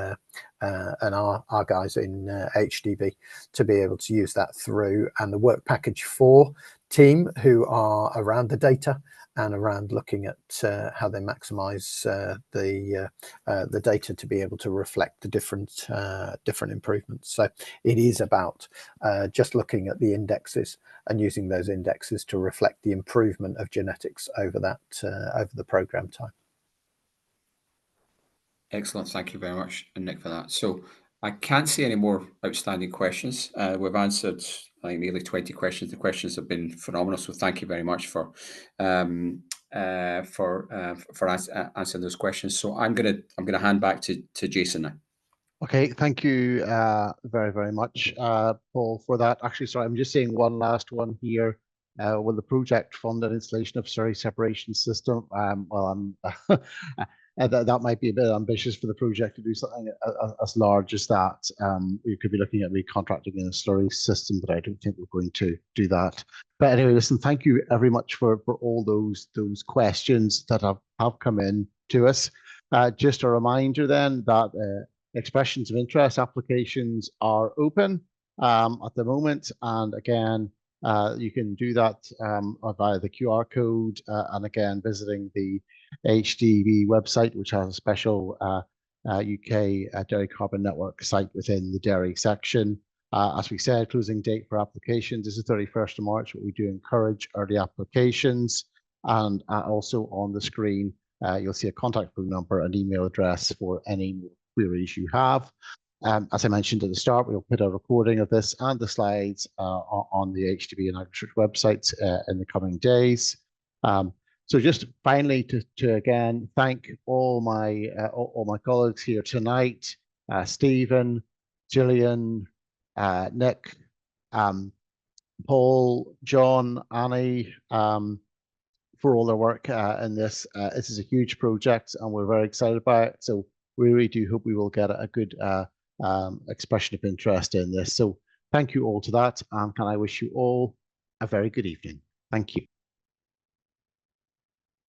our guys in HDB to be able to use that through, and the work package 4 team who are around the data and around looking at how they maximize the data to be able to reflect the different improvements. So it is about just looking at the indexes and using those indexes to reflect the improvement of genetics over the program time. Excellent, thank you very much, Nick, for that. So I can't see any more outstanding questions. We've answered, I think, nearly 20 questions. The questions have been phenomenal, so thank you very much for answering those questions. So I'm gonna hand back to Jason now. Okay, thank you very, very much, Paul, for that. Actually, sorry, I'm just saying one last one here. Will the project fund an installation of slurry separation system? Well, that might be a bit ambitious for the project to do something as large as that. We could be looking at recontracting in a slurry system, but I don't think we're going to do that. But anyway, listen, thank you very much for all those questions that have come in to us. Just a reminder then that expressions of interest applications are open at the moment, and again, you can do that via the QR code, and again, visiting the HDB website, which has a special UK Dairy Carbon Network site within the dairy section. As we said, closing date for applications is the 31st of March, but we do encourage early applications. And also on the screen, you'll see a contact phone number and email address for any queries you have. As I mentioned at the start, we'll put a recording of this and the slides on the HDB and AgriSearch websites in the coming days. So just finally to again thank all my colleagues here tonight, Stephen, Gillian, Nick, Paul, John, Annie, for all their work in this. This is a huge project and we're very excited about it. So we really do hope we will get a good expression of interest in this. So thank you all to that, and can I wish you all a very good evening. Thank you.